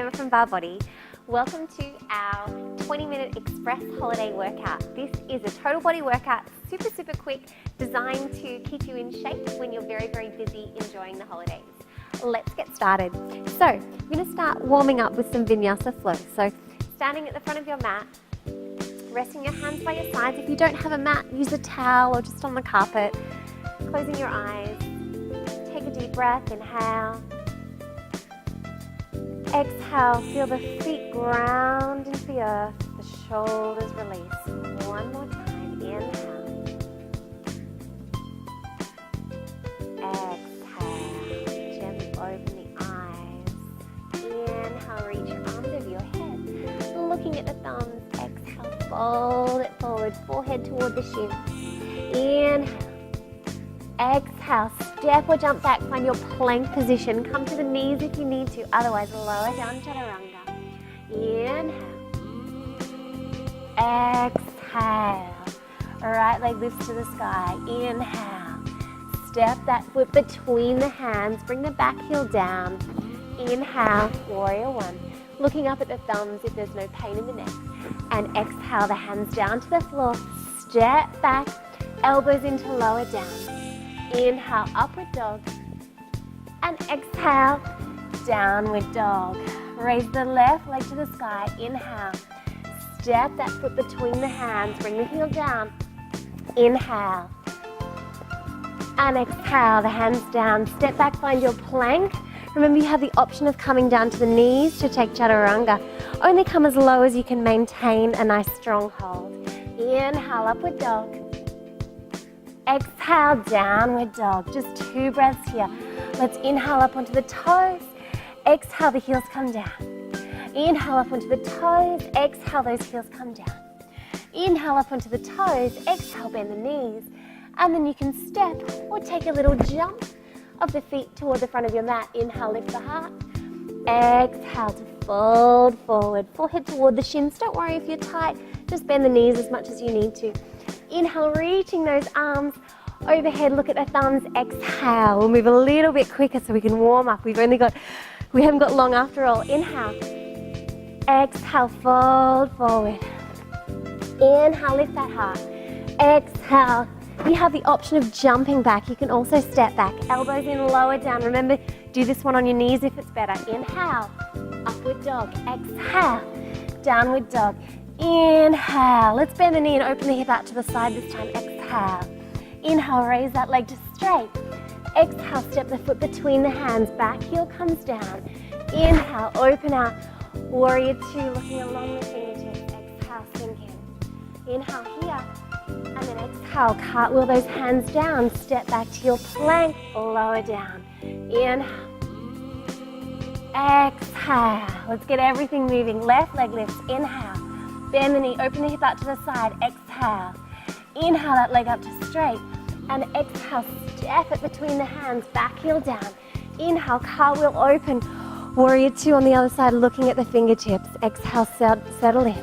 Emma from Barre Body. Welcome to our 20-minute express holiday workout. This is a total body workout, super quick, designed to keep you in shape when you're very busy enjoying the holidays. Let's get started. So, you're going to start warming up with some vinyasa flow. So, standing at the front of your mat, resting your hands by your sides. If you don't have a mat, use a towel or just on the carpet. Closing your eyes. Take a deep breath, inhale. Exhale, feel the feet ground into the earth, the shoulders release. One more time, inhale. Exhale, gently open the eyes. Inhale, reach your arms over your head. Looking at the thumbs, exhale, fold it forward, forehead toward the shin. Inhale. Exhale, step or jump back, find your plank position. Come to the knees if you need to, otherwise lower down, chaturanga. Inhale. Exhale. Right leg lifts to the sky. Inhale. Step that foot between the hands, bring the back heel down. Inhale, warrior one. Looking up at the thumbs if there's no pain in the neck. And exhale, the hands down to the floor. Step back, elbows into lower down. Inhale, upward dog, and exhale, downward dog. Raise the left leg to the sky, inhale. Step that foot between the hands, bring the heel down. Inhale, and exhale, the hands down. Step back, find your plank. Remember, you have the option of coming down to the knees to take chaturanga. Only come as low as you can maintain a nice strong hold. Inhale, upward dog. Exhale, downward dog. Just 2 breaths here. Let's inhale up onto the toes. Exhale, the heels come down. Inhale up onto the toes. Exhale, those heels come down. Inhale up onto the toes. Exhale, bend the knees. And then you can step or take a little jump of the feet toward the front of your mat. Inhale, lift the heart. Exhale to fold forward. Forehead toward the shins. Don't worry if you're tight. Just bend the knees as much as you need to. Inhale, reaching those arms overhead. Look at the thumbs. Exhale. We'll move a little bit quicker so we can warm up. We haven't got long after all. Inhale. Exhale, fold forward. Inhale, lift that heart. Exhale. You have the option of jumping back. You can also step back. Elbows in, lower down. Remember, do this one on your knees if it's better. Inhale. Upward dog. Exhale. Downward dog. Inhale, let's bend the knee and open the hip out to the side this time. Exhale. Inhale, raise that leg to straight. Exhale, step the foot between the hands. Back heel comes down. Inhale, open out. Warrior two, looking along the fingertips. Exhale, sink in. Inhale here. And then exhale, cartwheel those hands down. Step back to your plank. Lower down. Inhale. Exhale. Let's get everything moving. Left leg lifts. Inhale. Bend the knee, open the hip out to the side, exhale. Inhale that leg up to straight, and exhale, step it between the hands, back heel down. Inhale, cartwheel open, warrior two on the other side, looking at the fingertips. Exhale, settle in.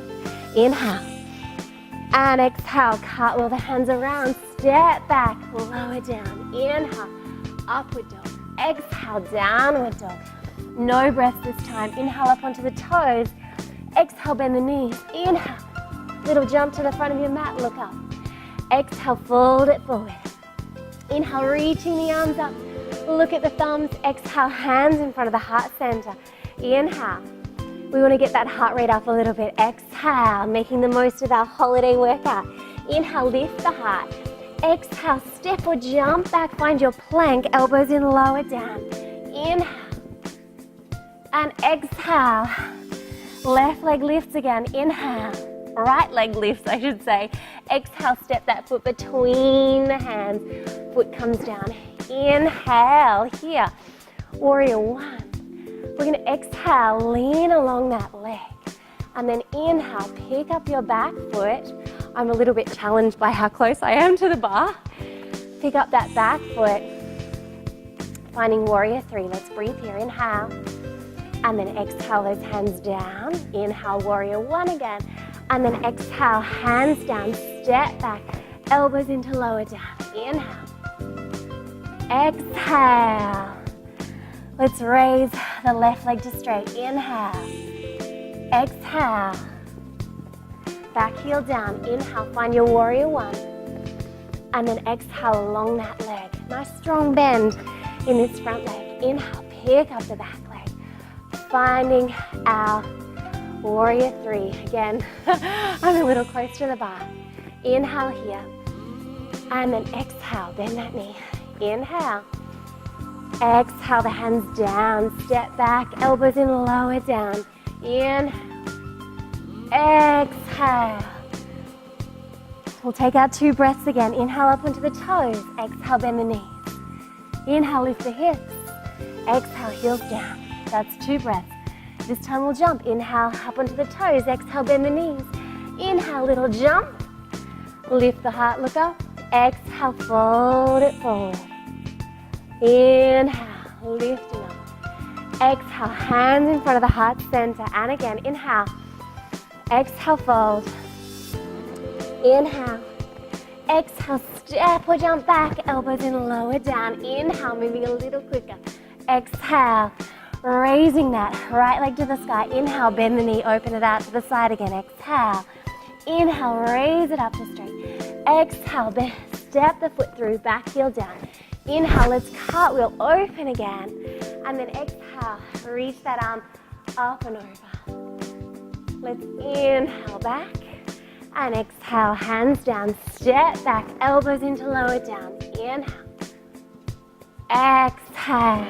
Inhale, and exhale, cartwheel the hands around, step back, lower down. Inhale, upward dog. Exhale, downward dog. No breaths this time. Inhale up onto the toes. Exhale, bend the knees. Inhale. Little jump to the front of your mat, look up. Exhale, fold it forward. Inhale, reaching the arms up. Look at the thumbs. Exhale, hands in front of the heart center. Inhale. We want to get that heart rate up a little bit. Exhale, making the most of our holiday workout. Inhale, lift the heart. Exhale, step or jump back. Find your plank, elbows in, lower down. Inhale. And exhale. Left leg lifts again, inhale. Right leg lifts, I should say. Exhale, step that foot between the hands. Foot comes down. Inhale, here. Warrior one. We're gonna exhale, lean along that leg. And then inhale, pick up your back foot. I'm a little bit challenged by how close I am to the bar. Pick up that back foot. Finding warrior three, let's breathe here, inhale. And then exhale those hands down. Inhale, warrior one again. And then exhale, hands down, step back, elbows into lower down. Inhale. Exhale. Let's raise the left leg to straight. Inhale. Exhale. Back heel down. Inhale, find your warrior one. And then exhale along that leg. Nice strong bend in this front leg. Inhale, pick up the back leg. Finding our warrior three. Again, I'm a little close to the bar. Inhale here. And then exhale, bend that knee. Inhale. Exhale, the hands down. Step back, elbows in, lower down. Inhale. Exhale. We'll take our 2 breaths again. Inhale up onto the toes. Exhale, bend the knees. Inhale, lift the hips. Exhale, heels down. That's 2 breaths. This time we'll jump. Inhale, up onto the toes. Exhale, bend the knees. Inhale, little jump. Lift the heart, look up. Exhale, fold it forward. Inhale, lifting up. Exhale, hands in front of the heart center. And again, inhale. Exhale, fold. Inhale. Exhale, step or jump back. Elbows in, lower down. Inhale, moving a little quicker. Exhale, raising that right leg to the sky. Inhale, bend the knee, open it out to the side again. Exhale. Inhale, raise it up to straight. Exhale, bend, step the foot through, back heel down. Inhale, let's cartwheel, open again. And then exhale, reach that arm up and over. Let's inhale back. And exhale, hands down, step back, elbows into lower down. Inhale. Exhale.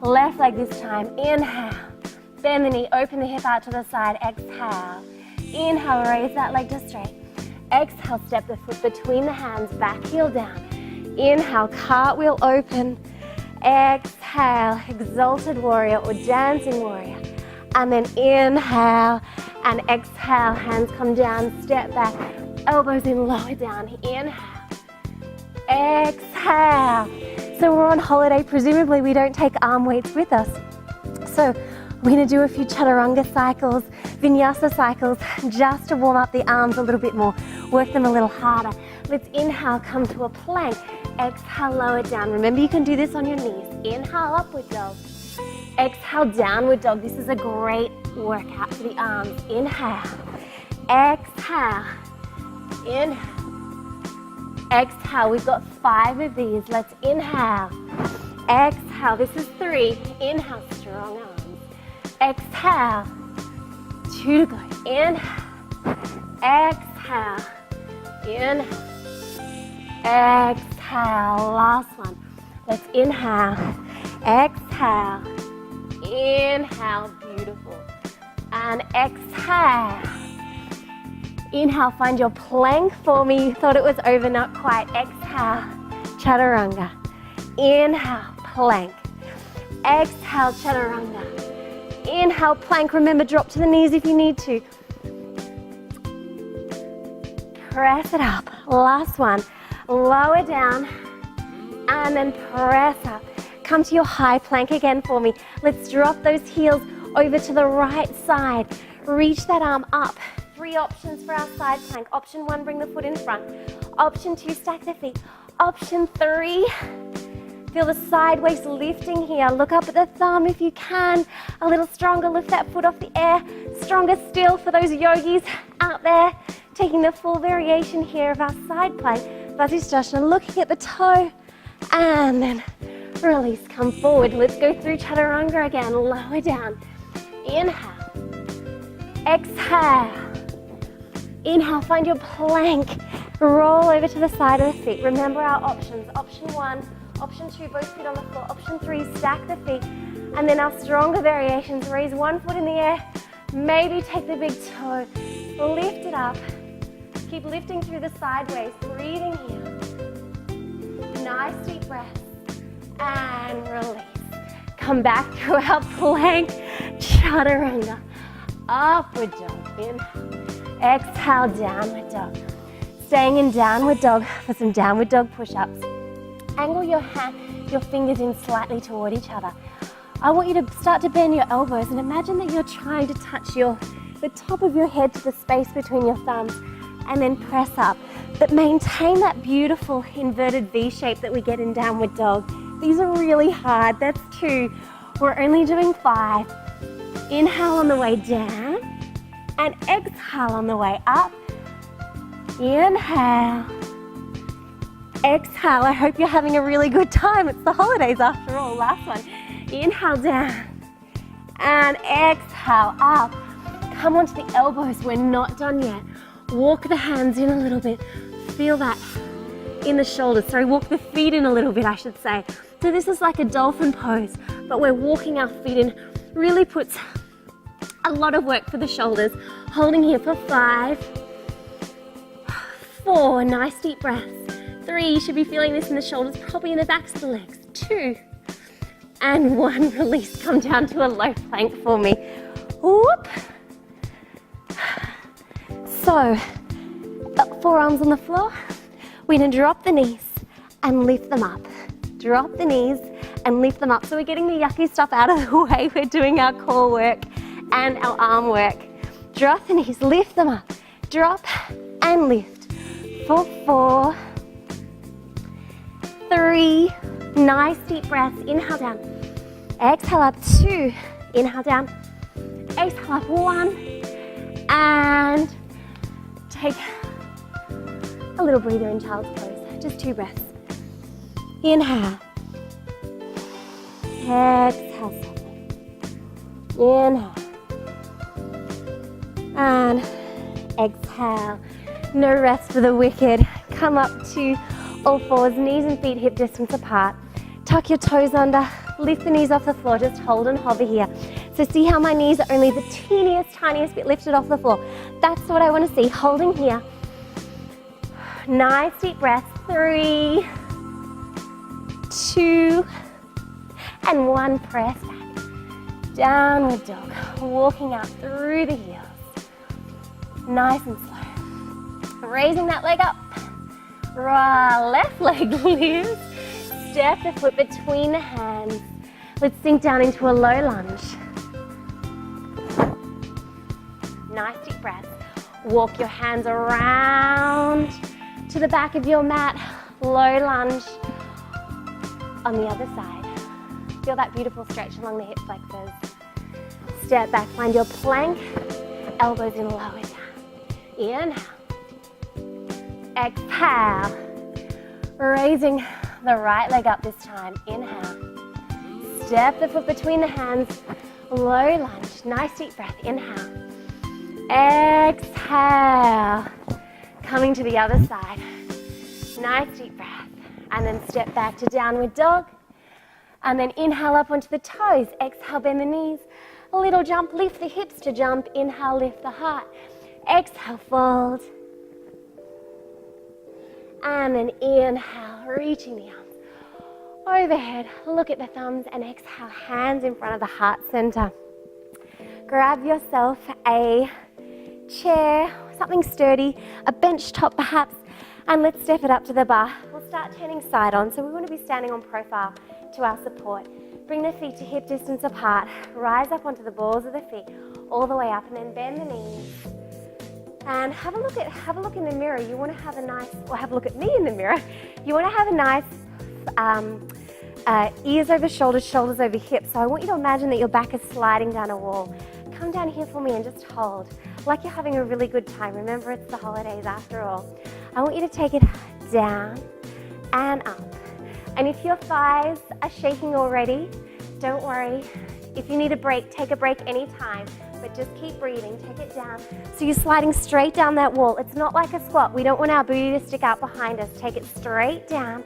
Left leg this time. Inhale. Bend the knee, open the hip out to the side. Exhale. Inhale, raise that leg to straight. Exhale, step the foot between the hands, back heel down. Inhale, cartwheel open. Exhale, exalted warrior or dancing warrior. And then inhale. And exhale, hands come down, step back, elbows in, lower down. Inhale. Exhale. So we're on holiday, presumably we don't take arm weights with us. So we're gonna do a few chaturanga cycles, vinyasa cycles, just to warm up the arms a little bit more, work them a little harder. Let's inhale, come to a plank. Exhale, lower down. Remember, you can do this on your knees. Inhale, upward dog. Exhale, downward dog. This is a great workout for the arms. Inhale. Exhale. Inhale. Exhale. We've got 5 of these. Let's inhale. Exhale. This is 3. Inhale, strong arms. Exhale. 2 to go. Inhale. Exhale. Inhale. Exhale. Last one. Let's inhale. Exhale. Inhale, beautiful. And exhale. Inhale, find your plank for me. Thought it was over, not quite. Exhale, chaturanga. Inhale, plank. Exhale, chaturanga. Inhale, plank. Remember, drop to the knees if you need to. Press it up. Last one. Lower down and then press up. Come to your high plank again for me. Let's drop those heels over to the right side. Reach that arm up. 3 options for our side plank. Option 1, bring the foot in front. Option 2, stack the feet. Option 3, feel the side waist lifting here. Look up at the thumb if you can. A little stronger, lift that foot off the air. Stronger still for those yogis out there. Taking the full variation here of our side plank. Vasisthasana, looking at the toe. And then release, come forward. Let's go through chaturanga again. Lower down. Inhale. Exhale. Inhale, find your plank. Roll over to the side of the feet. Remember our options. Option 1, option 2, both feet on the floor. Option 3, stack the feet. And then our stronger variations, raise one foot in the air. Maybe take the big toe. Lift it up. Keep lifting through the sideways. Breathing here. Nice deep breath. And release. Come back to our plank. Chaturanga. Upward dog. Inhale. Exhale, downward dog. Staying in downward dog for some downward dog push-ups. Angle your fingers in slightly toward each other. I want you to start to bend your elbows and imagine that you're trying to touch the top of your head to the space between your thumbs and then press up. But maintain that beautiful inverted V shape that we get in downward dog. These are really hard. That's 2. We're only doing 5. Inhale on the way down and exhale on the way up. Inhale. Exhale. I hope you're having a really good time. It's the holidays after all. Last one. Inhale down and exhale up. Come onto the elbows. We're not done yet. Walk the hands in a little bit. Feel that in the shoulders. Sorry, walk the feet in a little bit, I should say. So this is like a dolphin pose, but we're walking our feet in. Really puts a lot of work for the shoulders. Holding here for 5, 4, nice deep breaths. 3, you should be feeling this in the shoulders, probably in the backs of the legs. 2, and 1, release. Come down to a low plank for me. Whoop. So, forearms on the floor. We're gonna drop the knees and lift them up. Drop the knees and lift them up. So we're getting the yucky stuff out of the way. We're doing our core work and our arm work. Drop the knees, lift them up. Drop and lift. For 4, 3, nice deep breaths. Inhale down. Exhale up. 2, inhale down. Exhale up. 1, and take a little breather in child's pose. Just 2 breaths. Inhale. Exhale softly. Inhale. And exhale. No rest for the wicked. Come up to all fours, knees and feet hip distance apart. Tuck your toes under, lift the knees off the floor, just hold and hover here. So see how my knees are only the teeniest, tiniest bit lifted off the floor. That's what I want to see, holding here. Nice deep breath. 3, 2, and 1. Press back. Downward dog. Walking out through the heels. Nice and slow. Raising that leg up. Left leg lifts. Step the foot between the hands. Let's sink down into a low lunge. Nice deep breath. Walk your hands around to the back of your mat. Low lunge on the other side. Feel that beautiful stretch along the hip flexors. Step back, find your plank. Elbows in, lower down. Inhale. Exhale. Raising the right leg up this time. Inhale. Step the foot between the hands. Low lunge. Nice deep breath. Inhale. Exhale. Coming to the other side. Nice deep breath. And then step back to downward dog. And then inhale up onto the toes. Exhale, bend the knees. A little jump, lift the hips to jump. Inhale, lift the heart. Exhale, fold. And then inhale, reaching the arms overhead. Look at the thumbs and exhale, hands in front of the heart center. Grab yourself a chair, something sturdy, a bench top perhaps, and let's step it up to the bar. We'll start turning side on, so we want to be standing on profile to our support. Bring the feet to hip distance apart. Rise up onto the balls of the feet, all the way up, and then bend the knees. And have a look in the mirror. You want to have a nice, or have a look at me in the mirror. You want to have a nice ears over shoulders, shoulders over hips. So I want you to imagine that your back is sliding down a wall. Come down here for me and just hold, like you're having a really good time. Remember, it's the holidays after all. I want you to take it down and up. And if your thighs are shaking already, don't worry. If you need a break, take a break anytime, but just keep breathing, take it down. So you're sliding straight down that wall. It's not like a squat. We don't want our booty to stick out behind us. Take it straight down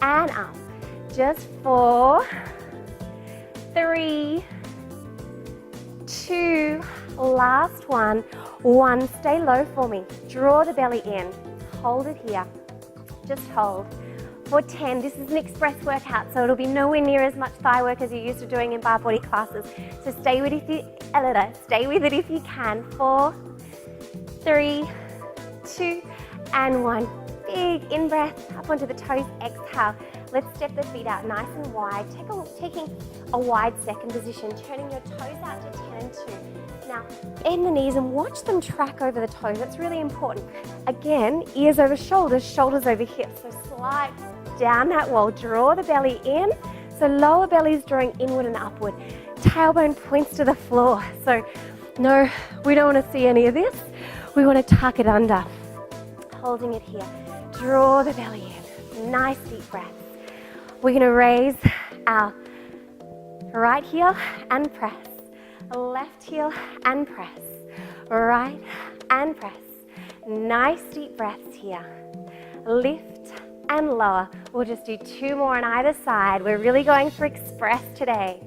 and up. Just 4, 3, 2, last one. 1, stay low for me. Draw the belly in. Hold it here. Just hold. For 10, this is an express workout, so it'll be nowhere near as much thigh work as you're used to doing in bar body classes. So stay with it if you can. 4, 3, 2, and 1. Big in-breath, up onto the toes, exhale. Let's step the feet out nice and wide. Taking a wide second position, turning your toes out to 10 and 2. Now, bend the knees and watch them track over the toes. That's really important. Again, ears over shoulders, shoulders over hips. So slide down that wall, draw the belly in, So lower belly is drawing inward and upward. Tailbone points to the floor. So no, we don't want to see any of this. We want to tuck it under. Holding it here. Draw the belly in. Nice deep breaths. We're going to raise our right heel and press. Left heel and press. Right and press. Nice deep breaths here. Lift and lower. We'll just do 2 more on either side. We're really going for express today.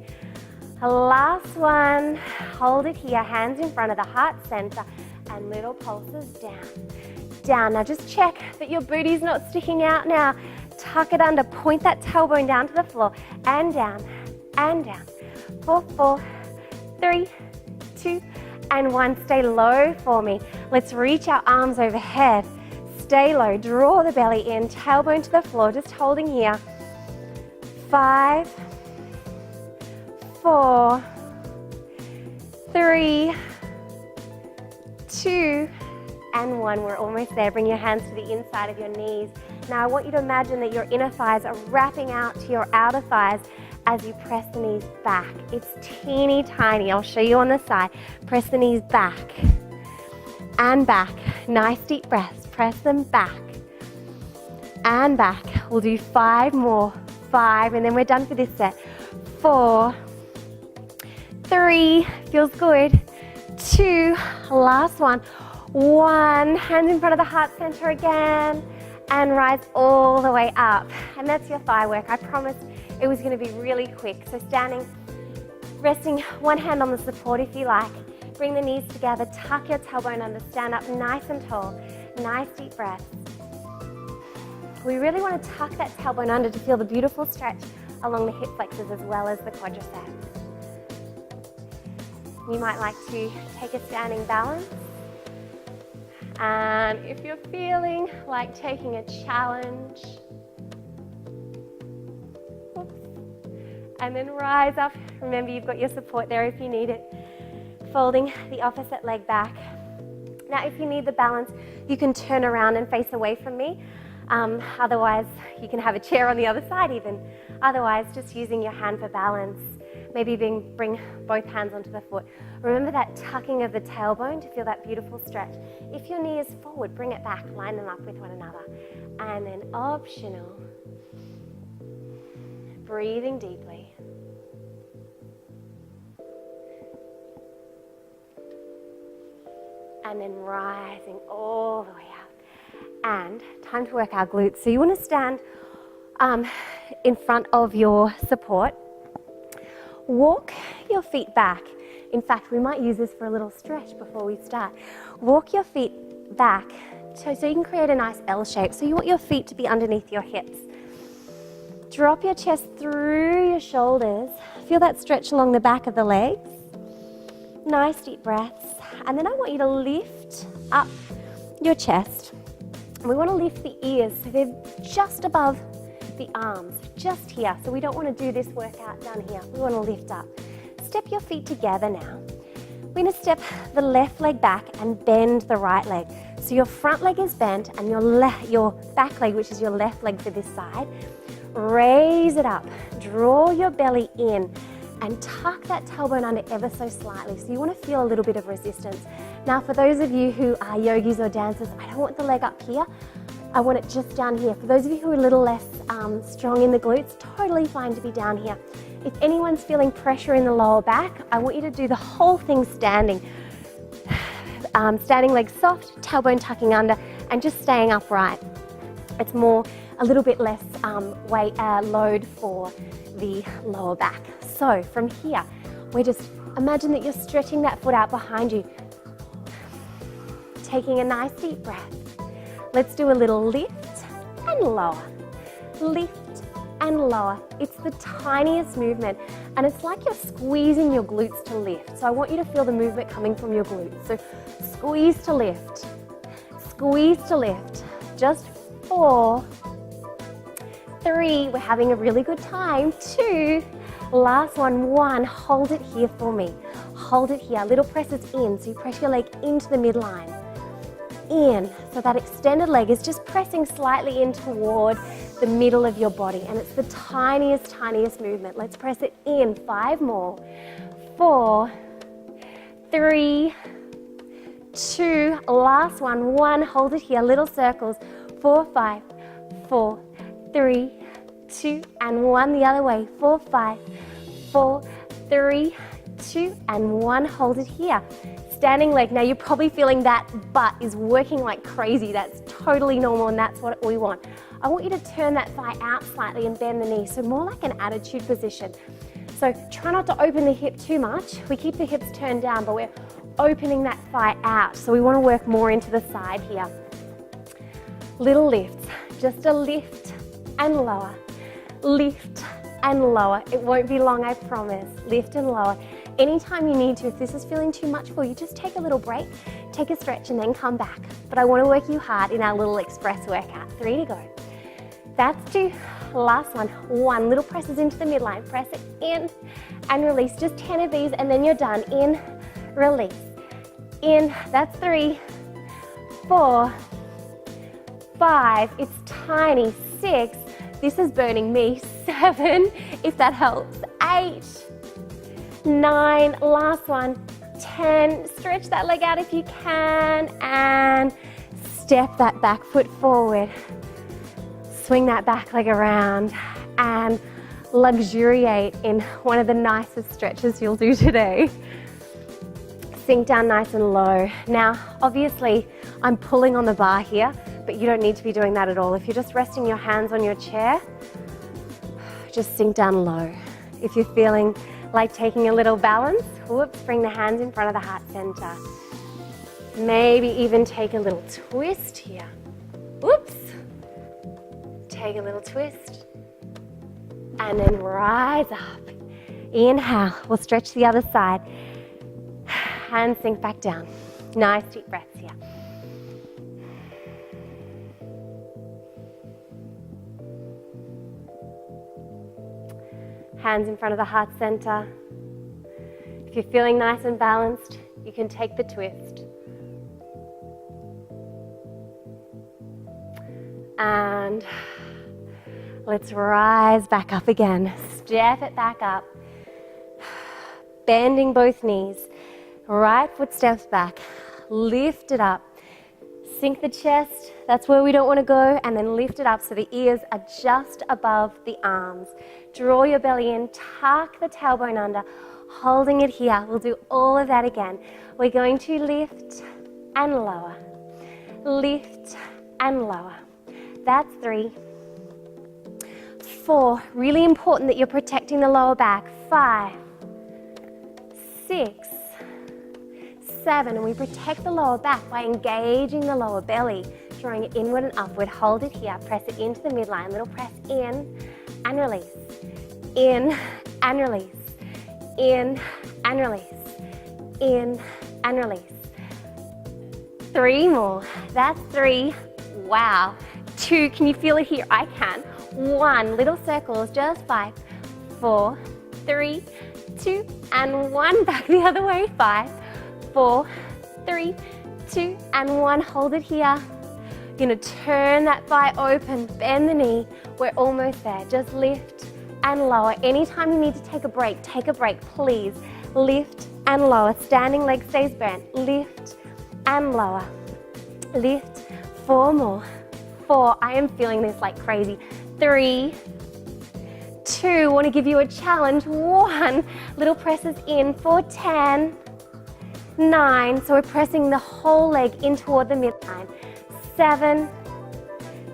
Last one. Hold it here. Hands in front of the heart center and little pulses down. Down. Now just check that your booty's not sticking out now. Tuck it under. Point that tailbone down to the floor and down and down. 4, 3, 2, and 1. Stay low for me. Let's reach our arms overhead. Stay low. Draw the belly in. Tailbone to the floor. Just holding here. 5, 4, 3, 2, and 1. We're almost there. Bring your hands to the inside of your knees. Now I want you to imagine that your inner thighs are wrapping out to your outer thighs as you press the knees back. It's teeny tiny. I'll show you on the side. Press the knees back and back. Nice deep breaths. Press them back and back. We'll do 5 more. 5, and then we're done for this set. 4, 3, feels good. 2, last one. 1, hands in front of the heart center again, and rise all the way up. And that's your thigh work. I promised it was going to be really quick. So standing, resting one hand on the support if you like. Bring the knees together, tuck your tailbone under, stand up nice and tall. Nice deep breaths. We really want to tuck that tailbone under to feel the beautiful stretch along the hip flexors as well as the quadriceps. You might like to take a standing balance. And if you're feeling like taking a challenge, and then rise up. Remember, you've got your support there if you need it. Folding the opposite leg back. Now, if you need the balance, you can turn around and face away from me. Otherwise, you can have a chair on the other side even. Otherwise, just using your hand for balance. Maybe bring both hands onto the foot. Remember that tucking of the tailbone to feel that beautiful stretch. If your knee is forward, bring it back, line them up with one another. And then optional, breathing deeply. And then rising all the way up. And time to work our glutes. So you want to stand in front of your support. Walk your feet back. In fact, we might use this for a little stretch before we start. Walk your feet back so you can create a nice L shape. So you want your feet to be underneath your hips. Drop your chest through your shoulders. Feel that stretch along the back of the legs. Nice deep breaths. And then I want you to lift up your chest. And we want to lift the ears so they're just above the arms, just here. So we don't want to do this workout down here. We want to lift up. Step your feet together now. We're going to step the left leg back and bend the right leg. So your front leg is bent and your back leg, which is your left leg for this side, raise it up. Draw your belly in and tuck that tailbone under ever so slightly. So you want to feel a little bit of resistance. Now, for those of you who are yogis or dancers, I don't want the leg up here. I want it just down here. For those of you who are a little less strong in the glutes, totally fine to be down here. If anyone's feeling pressure in the lower back, I want you to do the whole thing standing. Standing legs soft, tailbone tucking under, and just staying upright. It's a little bit less load for the lower back. So from here, imagine that you're stretching that foot out behind you. Taking a nice deep breath. Let's do a little lift and lower. Lift and lower. It's the tiniest movement, and it's like you're squeezing your glutes to lift. So I want you to feel the movement coming from your glutes. So squeeze to lift. Squeeze to lift. Just 4, 3, we're having a really good time. 2, last one. 1, hold it here for me. Hold it here. Little presses in, so you press your leg into the midline. in. So that extended leg is just pressing slightly in toward the middle of your body, and it's the tiniest, tiniest movement. Let's press it in. 5 more. 4, 3, 2, last one. 1, hold it here, little circles. 4, 5, 4, 3, 2, and 1 the other way. 4, 5, 4, 3, 2, and 1, hold it here. Standing leg. Now you're probably feeling that butt is working like crazy. That's totally normal, and that's what we want. I want you to turn that thigh out slightly and bend the knee, so more like an attitude position. So try not to open the hip too much. We keep the hips turned down, but we're opening that thigh out. So we want to work more into the side here. Little lifts, just a lift and lower, lift and lower. It won't be long, I promise. Lift and lower. Anytime you need to, if this is feeling too much for you, just take a little break, take a stretch, and then come back. But I want to work you hard in our little express workout. 3 to go. That's 2. Last one. 1. Little presses into the midline. Press it in and release. Just 10 of these, and then you're done. In, release. In. That's 3, 4, 5. It's tiny. 6. This is burning me. 7, if that helps. 8, 9, last one. 10, stretch that leg out if you can, and step that back foot forward. Swing that back leg around and luxuriate in one of the nicest stretches you'll do today. Sink down nice and low. Now, obviously, I'm pulling on the bar here, but you don't need to be doing that at all. If you're just resting your hands on your chair, just sink down low. If you're feeling like taking a little balance, whoops, bring the hands in front of the heart center. Maybe even take a little twist here. Whoops. Take a little twist. And then rise up. Inhale. We'll stretch the other side. Hands sink back down. Nice deep breaths here. Hands in front of the heart center. If you're feeling nice and balanced, you can take the twist. And let's rise back up again. Step it back up. Bending both knees. Right foot steps back. Lift it up. Sink the chest. That's where we don't want to go. And then lift it up so the ears are just above the arms. Draw your belly in. Tuck the tailbone under. Holding it here. We'll do all of that again. We're going to lift and lower. Lift and lower. That's 3. 4. Really important that you're protecting the lower back. 5, 6, 7. And we protect the lower back by engaging the lower belly, drawing it inward and upward. Hold it here. Press it into the midline. Little press in and release. In and release. In and release. In and release. 3 more. That's 3. Wow. 2. Can you feel it here? I can. 1. Little circles. Just 5, 4, 3, 2, and 1. Back the other way. 5, 4, 3, 2, and 1. Hold it here. You're going to turn that thigh open. Bend the knee. We're almost there. Just lift and lower. Anytime you need to take a break, please. Lift and lower. Standing leg stays bent. Lift and lower. Lift. 4 more. 4. I am feeling this like crazy. 3, 2. Want to give you a challenge. 1. Little presses in for 10. 9. So we're pressing the whole leg in toward the midline. 7,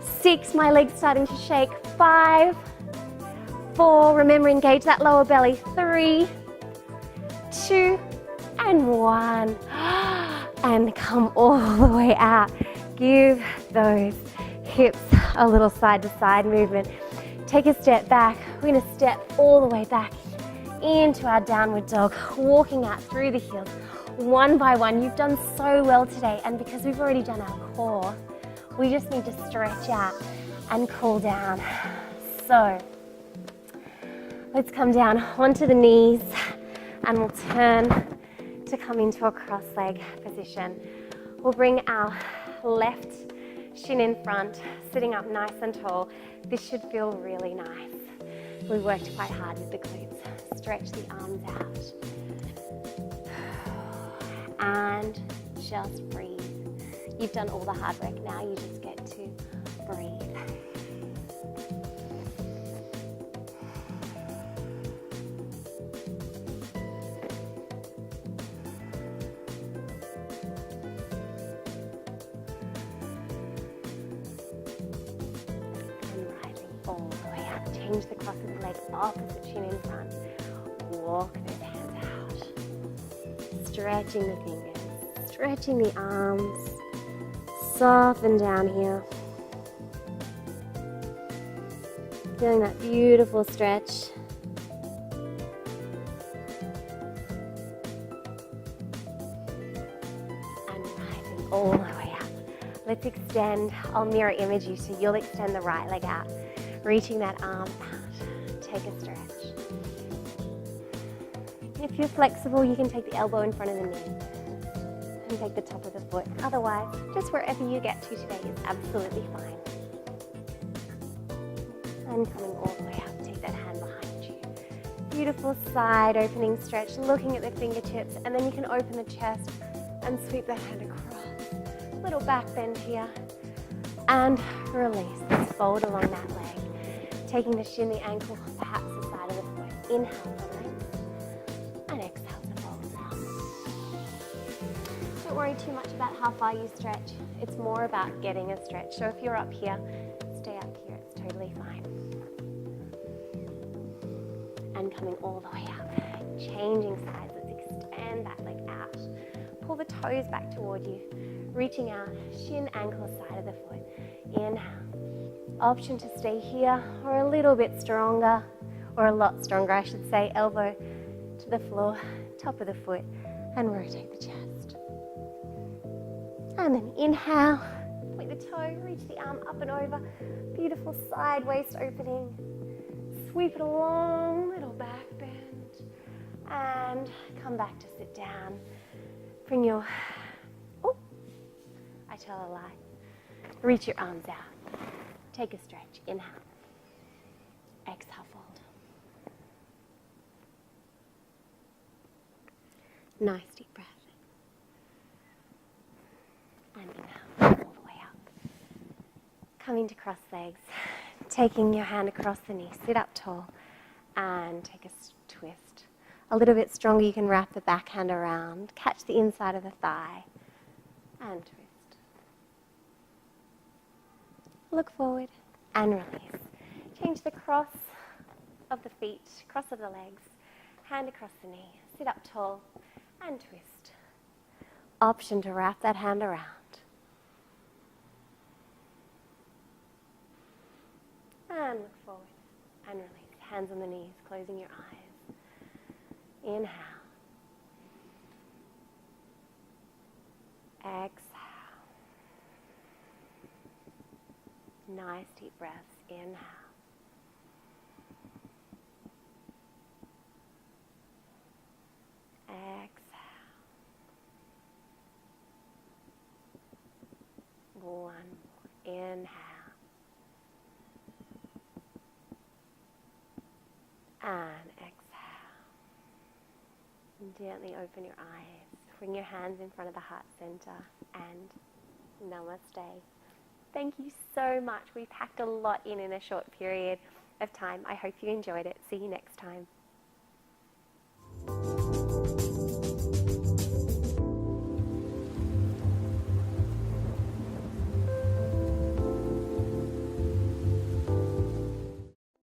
6. My leg's starting to shake. 5, 4. Remember, engage that lower belly. 3, 2, and 1. And come all the way out. Give those hips a little side to side movement. Take a step back. We're going to step all the way back into our downward dog, walking out through the heels. One by one. You've done so well today, and because we've already done our core, we just need to stretch out and cool down. So let's come down onto the knees, and we'll turn to come into a cross leg position. We'll bring our left shin in front, sitting up nice and tall. This should feel really nice. We worked quite hard with the glutes. Stretch the arms out. And just breathe. You've done all the hard work, now you just get to breathe. All the way up. Change the cross of the leg, opposite shin in front. Walk those hands out. Stretching the fingers, stretching the arms. Soften down here. Feeling that beautiful stretch. And rising all the way up. Let's extend. I'll mirror image you, so you'll extend the right leg out. Reaching that arm out. Take a stretch. If you're flexible, you can take the elbow in front of the knee and take the top of the foot. Otherwise, just wherever you get to today is absolutely fine. And coming all the way up, take that hand behind you. Beautiful side opening stretch, looking at the fingertips, and then you can open the chest and sweep that hand across. Little back bend here. And release. Let's fold along that leg. Taking the shin, the ankle, perhaps the side of the foot. Inhale for length and exhale to fold down. Don't worry too much about how far you stretch. It's more about getting a stretch. So if you're up here, stay up here. It's totally fine. And coming all the way up. Changing sides. Let's extend that leg out. Pull the toes back toward you. Reaching out, shin, ankle, side of the foot. Inhale. Option to stay here or a little bit stronger, or a lot stronger I should say. Elbow to the floor, top of the foot, and rotate the chest. And then inhale, point the toe, reach the arm up and over. Beautiful side waist opening. Sweep it along, little back bend. And come back to sit down. Bring your, I tell a lie. Reach your arms out. Take a stretch. Inhale. Exhale, fold. Nice deep breath. And inhale all the way up. Coming to cross legs. Taking your hand across the knee. Sit up tall. And take a twist. A little bit stronger, you can wrap the back hand around. Catch the inside of the thigh. And twist. Look forward and release. Change the cross of the feet, cross of the legs, hand across the knee. Sit up tall and twist. Option to wrap that hand around. And look forward and release. Hands on the knees, closing your eyes. Inhale. Exhale. Nice deep breaths. Inhale. Exhale. One more. Inhale. And exhale. And gently open your eyes. Bring your hands in front of the heart center and namaste. Thank you so much. We packed a lot in a short period of time. I hope you enjoyed it. See you next time.